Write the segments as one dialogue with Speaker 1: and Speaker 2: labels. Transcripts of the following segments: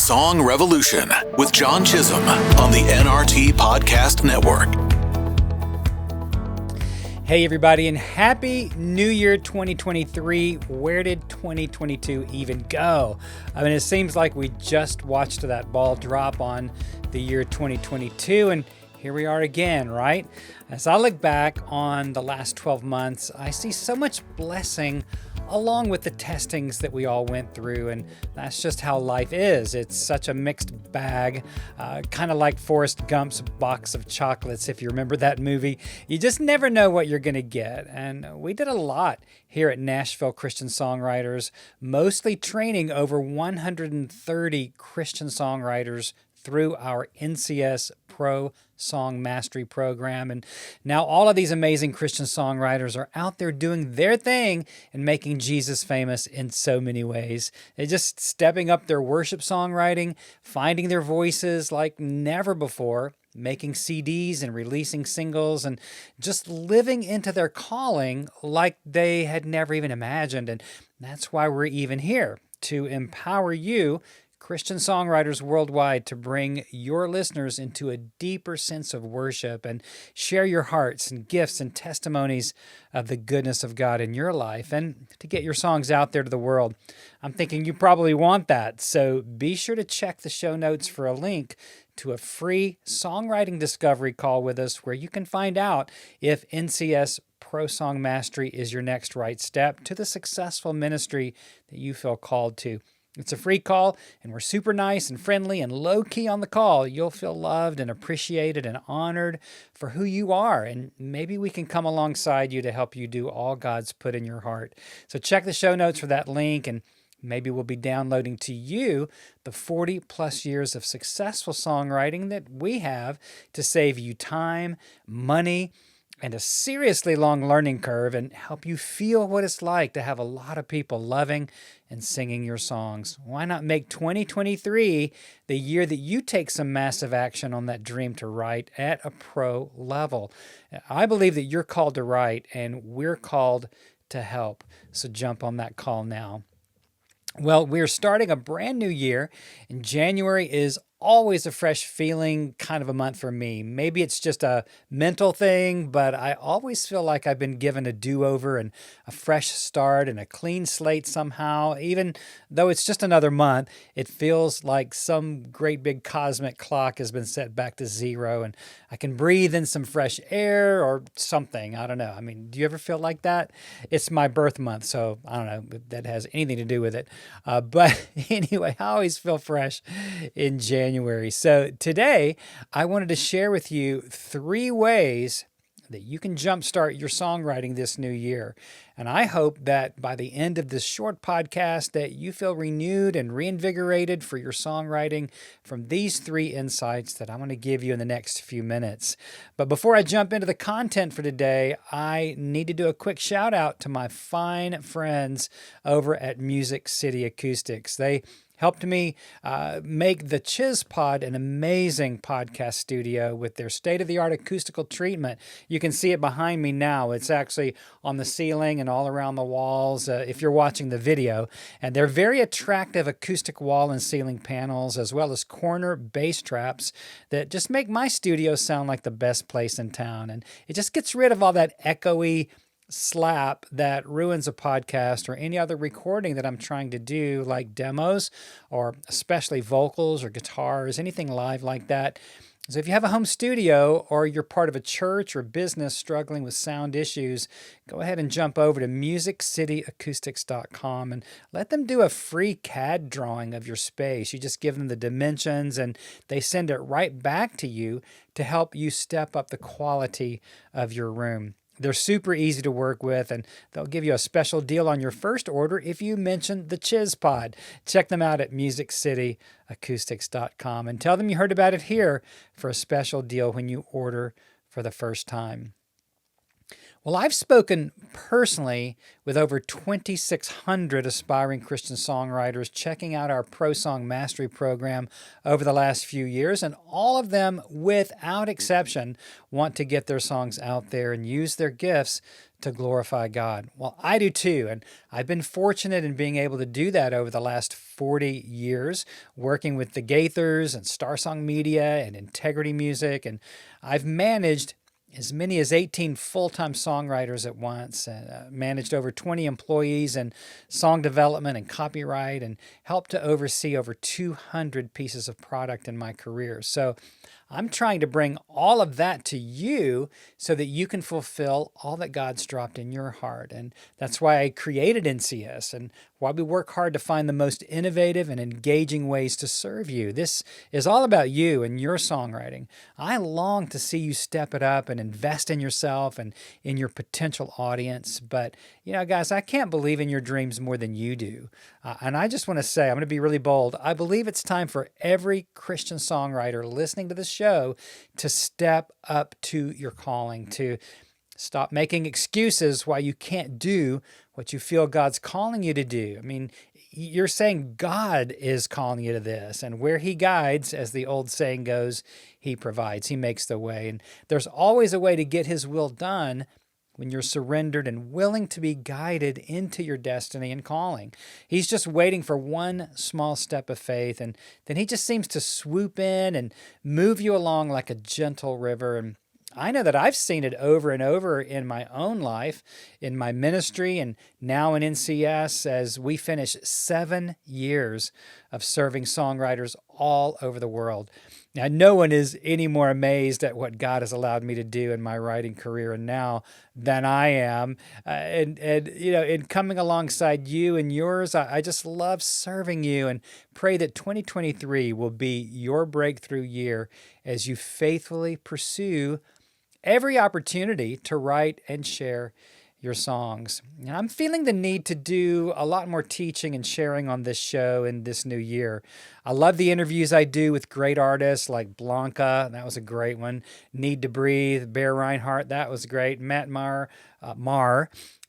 Speaker 1: Song Revolution with John Chisholm on the NRT Podcast Network.
Speaker 2: Hey everybody, and Happy New Year 2023. Where did 2022 even go? I mean, it seems like we just watched that ball drop on the year 2022, and here we are again, right? As I look back on the last 12 months, I see so much blessing along with the testings that we all went through, and that's just how life is. It's such a mixed bag, kind of like Forrest Gump's box of chocolates, if you remember that movie. You just never know what you're going to get, and we did a lot here at Nashville Christian Songwriters, mostly training over 130 Christian songwriters through our NCS Pro Song Mastery Program. And now all of these amazing Christian songwriters are out there doing their thing and making Jesus famous in so many ways. They're just stepping up their worship songwriting, finding their voices like never before, making CDs and releasing singles, and just living into their calling like they had never even imagined. And that's why we're even here, to empower you, Christian songwriters worldwide, to bring your listeners into a deeper sense of worship and share your hearts and gifts and testimonies of the goodness of God in your life, and to get your songs out there to the world. I'm thinking you probably want that, so be sure to check the show notes for a link to a free songwriting discovery call with us where you can find out if NCS Pro Song Mastery is your next right step to the successful ministry that you feel called to. It's a free call, and we're super nice and friendly and low-key on the call. You'll feel loved and appreciated and honored for who you are, and maybe we can come alongside you to help you do all God's put in your heart. So check the show notes for that link, and maybe we'll be downloading to you the 40-plus years of successful songwriting that we have to save you time, money, and a seriously long learning curve, and help you feel what it's like to have a lot of people loving and singing your songs. Why not make 2023 the year that you take some massive action on that dream to write at a pro level? I believe that you're called to write, and we're called to help. So jump on that call now. Well, we're starting a brand new year, and January is always a fresh feeling kind of a month for me. Maybe it's just a mental thing, but I always feel like I've been given a do-over and a fresh start and a clean slate somehow. Even though it's just another month, it feels like some great big cosmic clock has been set back to zero, and I can breathe in some fresh air or something. I don't know. I mean, do you ever feel like that? It's my birth month, so I don't know if that has anything to do with it. But anyway, I always feel fresh in January. So today, I wanted to share with you 3 ways that you can jumpstart your songwriting this new year. And I hope that by the end of this short podcast that you feel renewed and reinvigorated for your songwriting from these 3 insights that I'm going to give you in the next few minutes. But before I jump into the content for today, I need to do a quick shout out to my fine friends over at Music City Acoustics. They helped me make the Chiz Pod an amazing podcast studio with their state-of-the-art acoustical treatment. You can see it behind me now. It's actually on the ceiling and all around the walls if you're watching the video. And they're very attractive acoustic wall and ceiling panels, as well as corner bass traps that just make my studio sound like the best place in town. And it just gets rid of all that echoey slap that ruins a podcast or any other recording that I'm trying to do, like demos or especially vocals or guitars, anything live like that. So if you have a home studio or you're part of a church or business struggling with sound issues, go ahead and jump over to musiccityacoustics.com and let them do a free CAD drawing of your space. You just give them the dimensions and they send it right back to you to help you step up the quality of your room. They're super easy to work with, and they'll give you a special deal on your first order if you mention the Chiz Pod. Check them out at musiccityacoustics.com and tell them you heard about it here for a special deal when you order for the first time. Well, I've spoken personally with over 2,600 aspiring Christian songwriters checking out our Pro Song Mastery program over the last few years, and all of them, without exception, want to get their songs out there and use their gifts to glorify God. Well, I do too, and I've been fortunate in being able to do that over the last 40 years, working with the Gaithers and Starsong Media and Integrity Music, and I've managed as many as 18 full-time songwriters at once, and managed over 20 employees in song development and copyright, and helped to oversee over 200 pieces of product in my career. So I'm trying to bring all of that to you so that you can fulfill all that God's dropped in your heart. And that's why I created NCS and why we work hard to find the most innovative and engaging ways to serve you. This is all about you and your songwriting. I long to see you step it up and invest in yourself and in your potential audience. But, guys, I can't believe in your dreams more than you do. And I just want to say, I'm going to be really bold. I believe it's time for every Christian songwriter listening to this show to step up to your calling, to stop making excuses why you can't do what you feel God's calling you to do. I mean, you're saying God is calling you to this, and where He guides, as the old saying goes, He provides, He makes the way. And there's always a way to get His will done when you're surrendered and willing to be guided into your destiny and calling. He's just waiting for one small step of faith, and then He just seems to swoop in and move you along like a gentle river. And I know that I've seen it over and over in my own life, in my ministry, and now in NCS as we finish 7 years of serving songwriters all over the world. Now, no one is any more amazed at what God has allowed me to do in my writing career and now than I am. In coming alongside you and yours, I just love serving you and pray that 2023 will be your breakthrough year as you faithfully pursue every opportunity to write and share your songs. And I'm feeling the need to do a lot more teaching and sharing on this show in this new year. I love the interviews I do with great artists like Blanca, that was a great one. Need to Breathe, Bear Reinhardt, that was great. Matt Marr,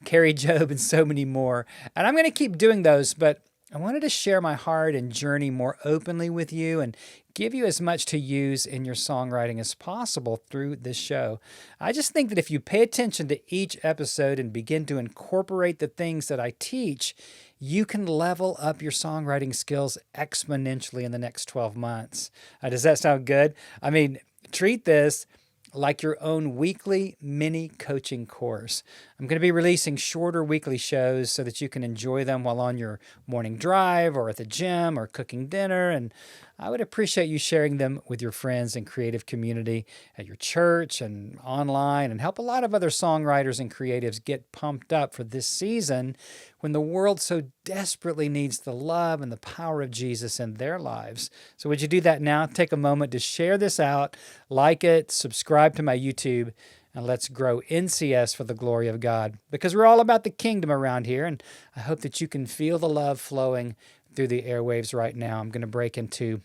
Speaker 2: Carrie Job, and so many more. And I'm going to keep doing those, but I wanted to share my heart and journey more openly with you and give you as much to use in your songwriting as possible through this show. I just think that if you pay attention to each episode and begin to incorporate the things that I teach, you can level up your songwriting skills exponentially in the next 12 months. Does that sound good? I mean, treat this like your own weekly mini coaching course. I'm going to be releasing shorter weekly shows so that you can enjoy them while on your morning drive or at the gym or cooking dinner. And I would appreciate you sharing them with your friends and creative community at your church and online, and help a lot of other songwriters and creatives get pumped up for this season when the world so desperately needs the love and the power of Jesus in their lives. So would you do that now? Take a moment to share this out, like it, subscribe to my YouTube, and let's grow NCS for the glory of God, because we're all about the kingdom around here, and I hope that you can feel the love flowing through the airwaves right now. I'm going to break into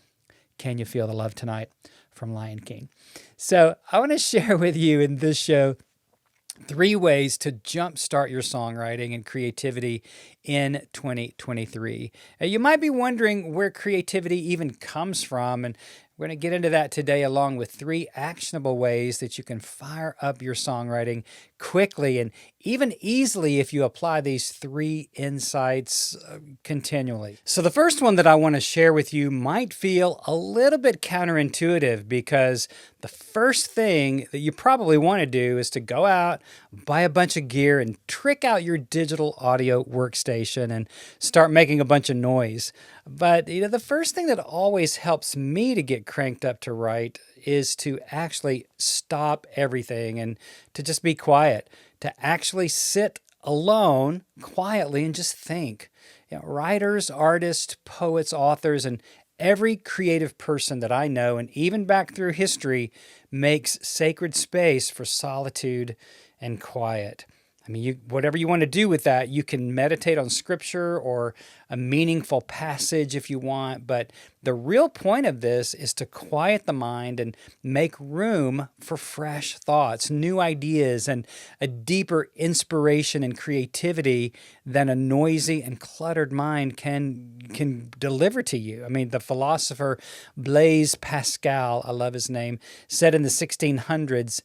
Speaker 2: Can You Feel the Love Tonight from Lion King. So I want to share with you in this show 3 ways to jumpstart your songwriting and creativity in 2023. You might be wondering where creativity even comes from, and we're going to get into that today along with 3 actionable ways that you can fire up your songwriting quickly and even easily if you apply these 3 insights continually. So the first one that I want to share with you might feel a little bit counterintuitive, because the first thing that you probably want to do is to go out, buy a bunch of gear, and trick out your digital audio workstation and start making a bunch of noise. But the first thing that always helps me to get cranked up to write is to actually stop everything and to just be quiet, to actually sit alone quietly and just think. Writers, artists, poets, authors, and every creative person that I know, and even back through history, makes sacred space for solitude and quiet. I mean, whatever you want to do with that, you can meditate on scripture or a meaningful passage if you want, but the real point of this is to quiet the mind and make room for fresh thoughts, new ideas, and a deeper inspiration and creativity than a noisy and cluttered mind can deliver to you. I mean, the philosopher Blaise Pascal, I love his name, said in the 1600s,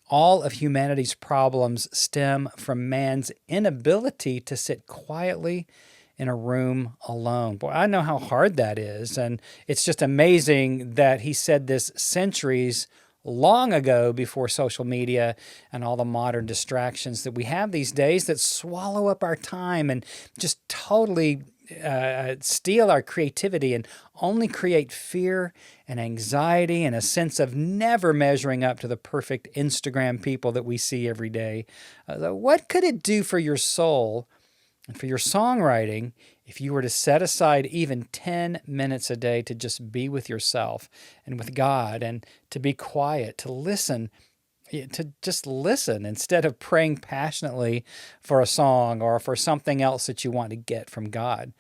Speaker 2: All of humanity's problems stem from man's inability to sit quietly in a room alone. Boy, I know how hard that is. And it's just amazing that he said this centuries long ago, before social media and all the modern distractions that we have these days that swallow up our time and just totally steal our creativity and only create fear and anxiety and a sense of never measuring up to the perfect Instagram people that we see every day. What could it do for your soul and for your songwriting if you were to set aside even 10 minutes a day to just be with yourself and with God and to be quiet, to listen, to just listen instead of praying passionately for a song or for something else that you want to get from God?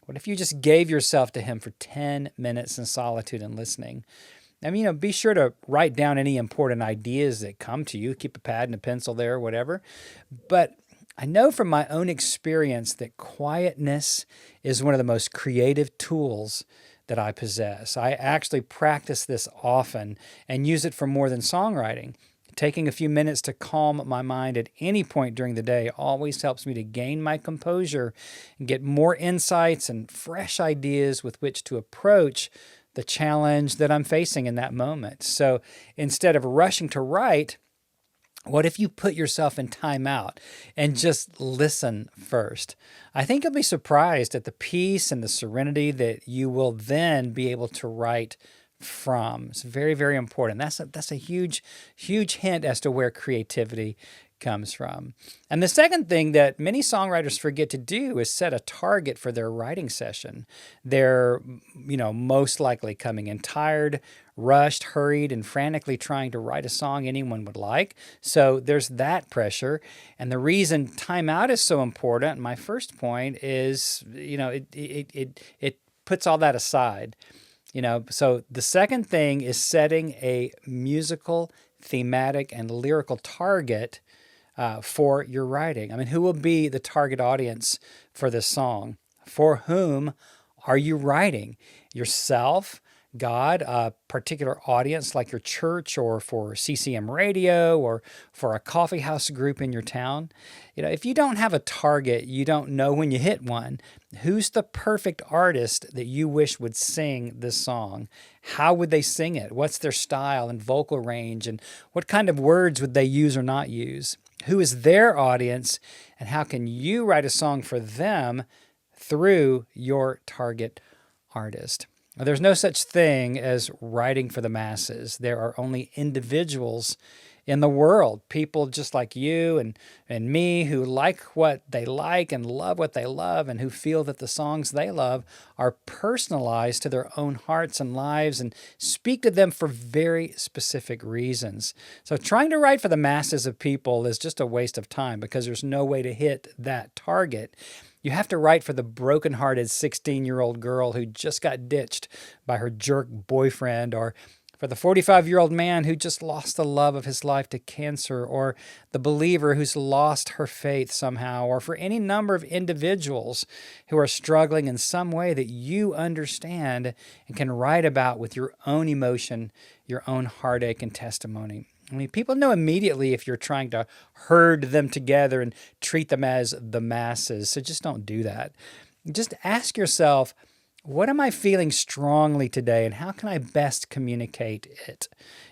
Speaker 2: What if you just gave yourself to Him for 10 minutes in solitude and listening? I mean, be sure to write down any important ideas that come to you. Keep a pad and a pencil there or whatever. But I know from my own experience that quietness is one of the most creative tools that I possess. I actually practice this often and use it for more than songwriting. Taking a few minutes to calm my mind at any point during the day always helps me to gain my composure and get more insights and fresh ideas with which to approach the challenge that I'm facing in that moment. So instead of rushing to write, what if you put yourself in timeout and just listen first? I think you'll be surprised at the peace and the serenity that you will then be able to write from. It's very, very important. That's a huge hint as to where creativity comes from. And the second thing that many songwriters forget to do is set a target for their writing session. They're, most likely coming in tired, rushed, hurried, and frantically trying to write a song anyone would like. So there's that pressure. And the reason timeout is so important, my first point is, it puts all that aside. So the second thing is setting a musical, thematic, and lyrical target for your writing. I mean, who will be the target audience for this song? For whom are you writing? Yourself, God, a particular audience like your church or for CCM radio or for a coffee house group in your town? If you don't have a target, you don't know when you hit one. Who's the perfect artist that you wish would sing this song? How would they sing it? What's their style and vocal range? And what kind of words would they use or not use? Who is their audience? And how can you write a song for them through your target artist? Now, there's no such thing as writing for the masses. There are only individuals in the world, people just like you and me who like what they like and love what they love and who feel that the songs they love are personalized to their own hearts and lives and speak to them for very specific reasons. So trying to write for the masses of people is just a waste of time because there's no way to hit that target. You have to write for the broken-hearted 16-year-old girl who just got ditched by her jerk boyfriend, or for the 45-year-old man who just lost the love of his life to cancer, or the believer who's lost her faith somehow, or for any number of individuals who are struggling in some way that you understand and can write about with your own emotion, your own heartache and testimony. I mean, people know immediately if you're trying to herd them together and treat them as the masses. So just don't do that. Just ask yourself, what am I feeling strongly today, and how can I best communicate it?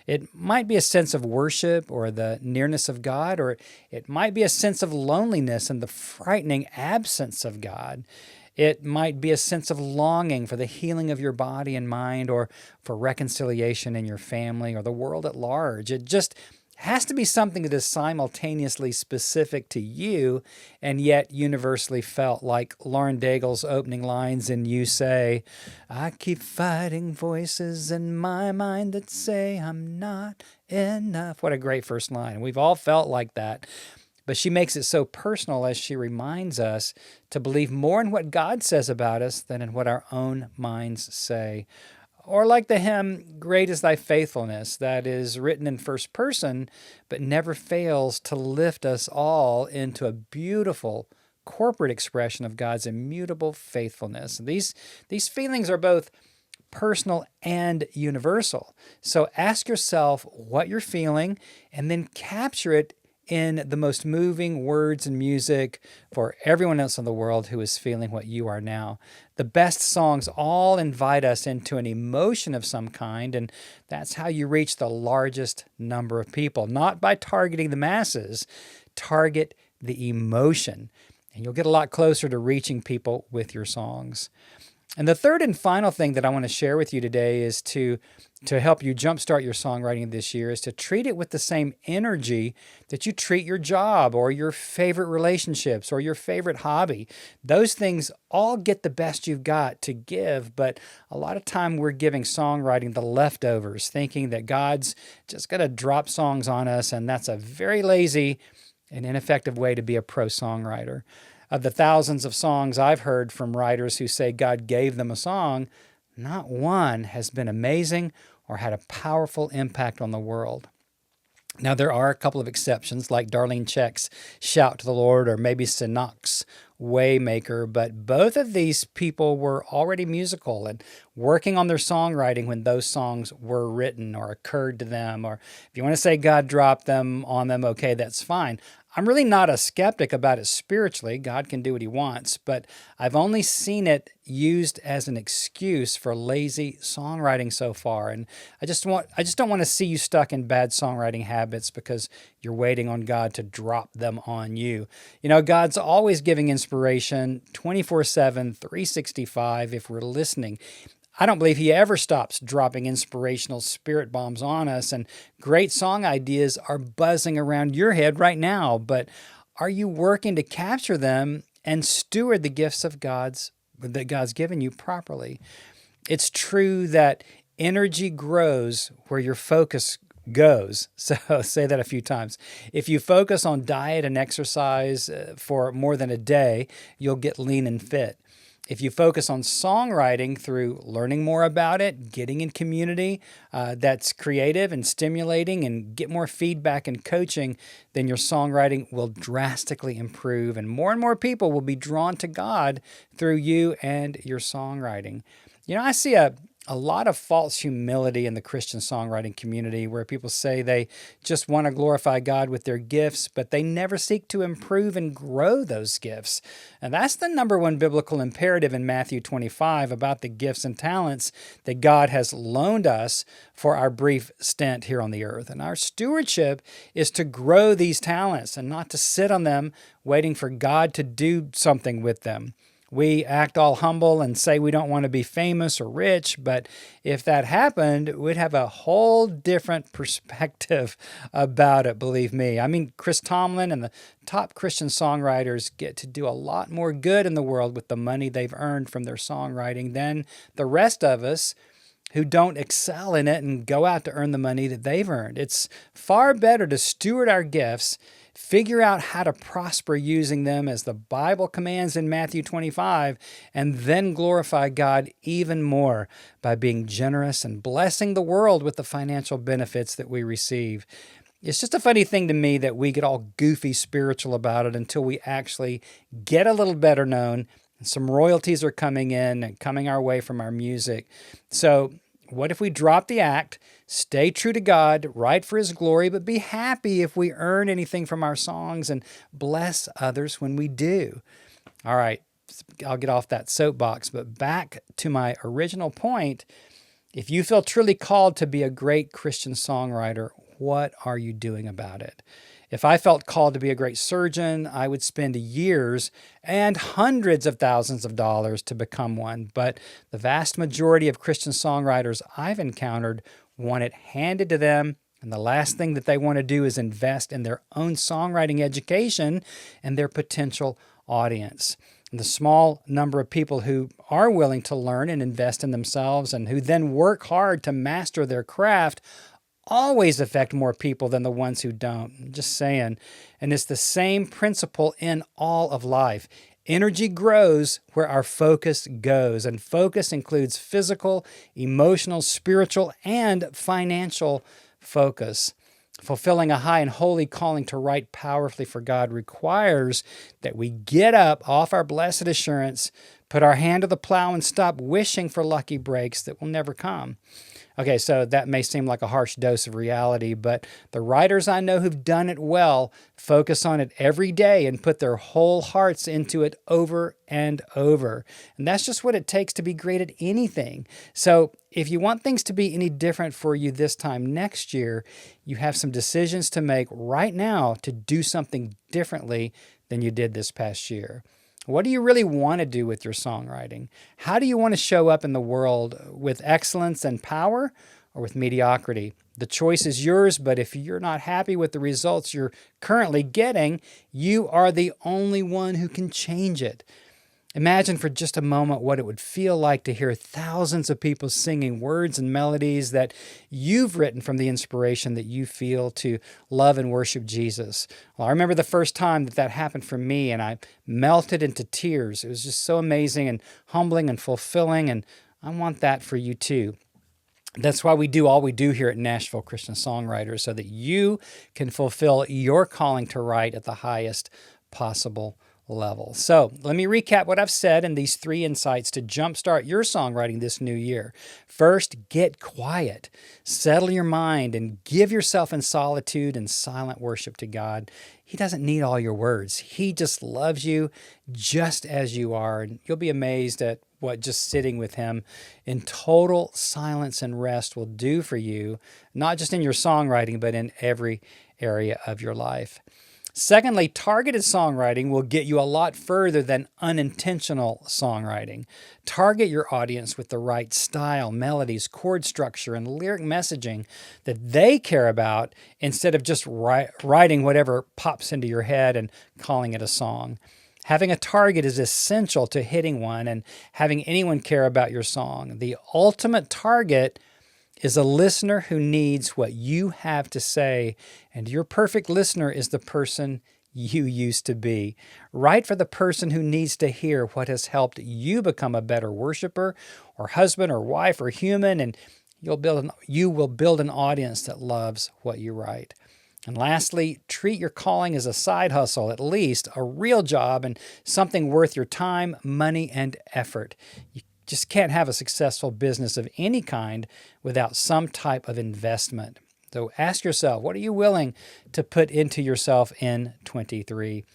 Speaker 2: It might be a sense of worship or the nearness of God, or it might be a sense of loneliness and the frightening absence of God. It might be a sense of longing for the healing of your body and mind, or for reconciliation in your family or the world at large. It just has to be something that is simultaneously specific to you and yet universally felt, like Lauren Daigle's opening lines in You Say, I keep fighting voices in my mind that say I'm not enough. What a great first line. We've all felt like that. But she makes it so personal as she reminds us to believe more in what God says about us than in what our own minds say. Or like the hymn, Great is Thy Faithfulness, that is written in first person, but never fails to lift us all into a beautiful corporate expression of God's immutable faithfulness. These feelings are both personal and universal. So ask yourself what you're feeling and then capture it in the most moving words and music for everyone else in the world who is feeling what you are now. The best songs all invite us into an emotion of some kind, and that's how you reach the largest number of people. Not by targeting the masses, target the emotion, and you'll get a lot closer to reaching people with your songs. And the third and final thing that I want to share with you today is to help you jumpstart your songwriting this year is to treat it with the same energy that you treat your job or your favorite relationships or your favorite hobby. Those things all get the best you've got to give, but a lot of time we're giving songwriting the leftovers, thinking that God's just going to drop songs on us, and that's a very lazy and ineffective way to be a pro songwriter. Of the thousands of songs I've heard from writers who say God gave them a song, not one has been amazing or had a powerful impact on the world. Now, there are a couple of exceptions, like Darlene Check's Shout to the Lord or maybe Sinach's Waymaker, but both of these people were already musical and working on their songwriting when those songs were written or occurred to them. Or if you want to say God dropped them on them, okay, that's fine. I'm really not a skeptic about it spiritually. God can do what he wants, but I've only seen it used as an excuse for lazy songwriting so far. And I just don't want to see you stuck in bad songwriting habits because you're waiting on God to drop them on you. You know, God's always giving inspiration 24/7, 365 if we're listening. I don't believe he ever stops dropping inspirational spirit bombs on us, and great song ideas are buzzing around your head right now, but are you working to capture them and steward the gifts that God's given you properly? It's true that energy grows where your focus goes. So say that a few times. If you focus on diet and exercise for more than a day, you'll get lean and fit. If you focus on songwriting through learning more about it, getting in community that's creative and stimulating, and get more feedback and coaching, then your songwriting will drastically improve, and more people will be drawn to God through you and your songwriting. You know, I see a lot of false humility in the Christian songwriting community where people say they just want to glorify God with their gifts, but they never seek to improve and grow those gifts. And that's the number one biblical imperative in Matthew 25 about the gifts and talents that God has loaned us for our brief stint here on the earth. And our stewardship is to grow these talents and not to sit on them waiting for God to do something with them. We act all humble and say we don't want to be famous or rich, but if that happened, we'd have a whole different perspective about it, believe me. I mean, Chris Tomlin and the top Christian songwriters get to do a lot more good in the world with the money they've earned from their songwriting than the rest of us who don't excel in it and go out to earn the money that they've earned. It's far better to steward our gifts, figure out how to prosper using them as the Bible commands in Matthew 25, and then glorify God even more by being generous and blessing the world with the financial benefits that we receive. It's just a funny thing to me that we get all goofy spiritual about it until we actually get a little better known. Some royalties are coming in and coming our way from our music. So what if we drop the act, stay true to God, write for his glory, but be happy if we earn anything from our songs and bless others when we do? All right, I'll get off that soapbox, but back to my original point. If you feel truly called to be a great Christian songwriter, what are you doing about it? If I felt called to be a great surgeon, I would spend years and hundreds of thousands of dollars to become one. But the vast majority of Christian songwriters I've encountered want it handed to them, and the last thing that they want to do is invest in their own songwriting education and their potential audience. And the small number of people who are willing to learn and invest in themselves and who then work hard to master their craft always affect more people than the ones who don't. I'm just saying. And it's the same principle in all of life. Energy grows where our focus goes, and focus includes physical, emotional, spiritual, and financial focus. Fulfilling a high and holy calling to write powerfully for God requires that we get up off our blessed assurance, put our hand to the plow and stop wishing for lucky breaks that will never come. Okay, so that may seem like a harsh dose of reality, but the writers I know who've done it well focus on it every day and put their whole hearts into it over and over. And that's just what it takes to be great at anything. So if you want things to be any different for you this time next year, you have some decisions to make right now to do something differently than you did this past year. What do you really want to do with your songwriting? How do you want to show up in the world, with excellence and power or with mediocrity? The choice is yours, but if you're not happy with the results you're currently getting, you are the only one who can change it. Imagine for just a moment what it would feel like to hear thousands of people singing words and melodies that you've written from the inspiration that you feel to love and worship Jesus. Well, I remember the first time that happened for me, and I melted into tears. It was just so amazing and humbling and fulfilling, and I want that for you too. That's why we do all we do here at Nashville Christian Songwriters, so that you can fulfill your calling to write at the highest possible level. So let me recap what I've said in these 3 insights to jumpstart your songwriting this new year. First, get quiet. Settle your mind and give yourself in solitude and silent worship to God. He doesn't need all your words. He just loves you just as you are. And you'll be amazed at what just sitting with Him in total silence and rest will do for you, not just in your songwriting, but in every area of your life. Secondly, targeted songwriting will get you a lot further than unintentional songwriting. Target your audience with the right style, melodies, chord structure, and lyric messaging that they care about instead of just writing whatever pops into your head and calling it a song. Having a target is essential to hitting one and having anyone care about your song. The ultimate target is a listener who needs what you have to say, and your perfect listener is the person you used to be. Write for the person who needs to hear what has helped you become a better worshiper or husband or wife or human, and you will build an audience that loves what you write. And lastly, treat your calling as a side hustle, at least a real job and something worth your time, money, and effort. You just can't have a successful business of any kind without some type of investment. So ask yourself, what are you willing to put into yourself in 23?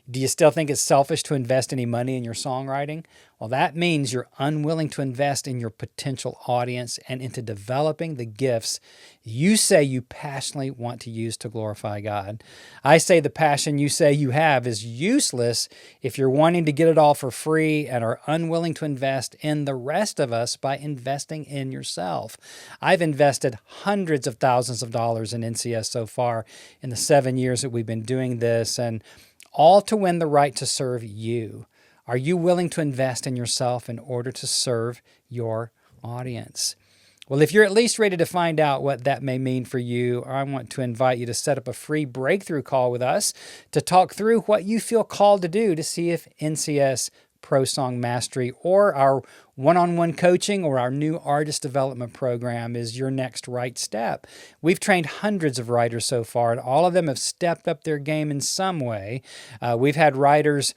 Speaker 2: Do you still think it's selfish to invest any money in your songwriting? Well, that means you're unwilling to invest in your potential audience and into developing the gifts you say you passionately want to use to glorify God. I say the passion you say you have is useless if you're wanting to get it all for free and are unwilling to invest in the rest of us by investing in yourself. I've invested hundreds of thousands of dollars in NCS so far in the 7 years that we've been doing this, and all to win the right to serve you. Are you willing to invest in yourself in order to serve your audience? Well, if you're at least ready to find out what that may mean for you, I want to invite you to set up a free breakthrough call with us to talk through what you feel called to do to see if NCS Pro Song Mastery or our one-on-one coaching or our new artist development program is your next right step. We've trained hundreds of writers so far, and all of them have stepped up their game in some way. We've had writers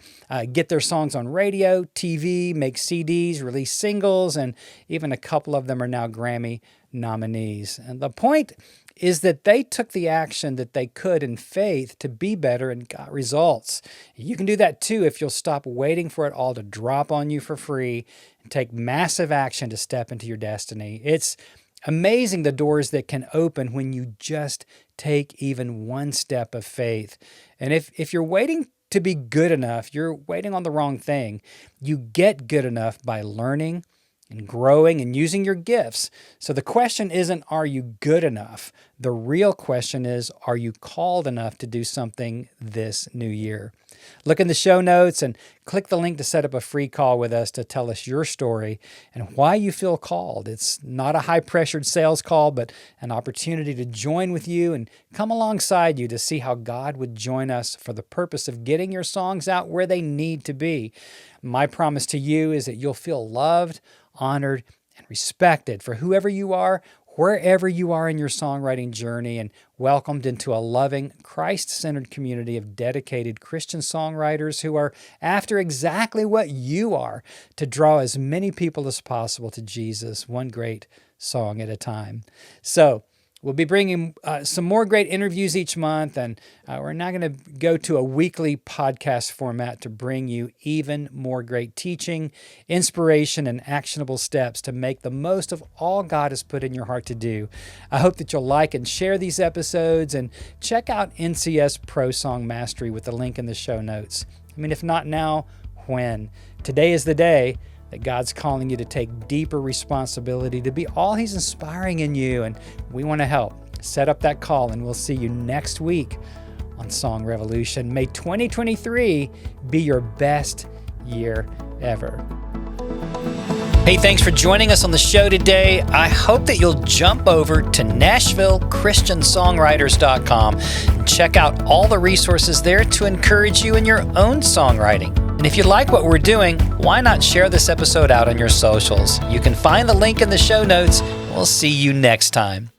Speaker 2: get their songs on radio, TV, make CDs, release singles, and even a couple of them are now Grammy nominees. And the point is that they took the action that they could in faith to be better and got results. You can do that too if you'll stop waiting for it all to drop on you for free and take massive action to step into your destiny. It's amazing the doors that can open when you just take even one step of faith. And if you're waiting to be good enough, you're waiting on the wrong thing. You get good enough by learning and growing and using your gifts. So the question isn't, are you good enough? The real question is, are you called enough to do something this new year? Look in the show notes and click the link to set up a free call with us to tell us your story and why you feel called. It's not a high-pressured sales call, but an opportunity to join with you and come alongside you to see how God would join us for the purpose of getting your songs out where they need to be. My promise to you is that you'll feel loved, honored, and respected for whoever you are, wherever you are in your songwriting journey and welcomed into a loving, Christ-centered community of dedicated Christian songwriters who are after exactly what you are, to draw as many people as possible to Jesus, one great song at a time. So, we'll be bringing some more great interviews each month, and we're now going to go to a weekly podcast format to bring you even more great teaching, inspiration, and actionable steps to make the most of all God has put in your heart to do. I hope that you'll like and share these episodes, and check out NCS Pro Song Mastery with the link in the show notes. I mean, if not now, when? Today is the day that God's calling you to take deeper responsibility, to be all He's inspiring in you, and we want to help set up that call, and we'll see you next week on Song Revolution. May 2023 be your best year ever. Hey, thanks for joining us on the show today. I hope that you'll jump over to NashvilleChristianSongwriters.com and check out all the resources there to encourage you in your own songwriting. And if you like what we're doing, why not share this episode out on your socials? You can find the link in the show notes. We'll see you next time.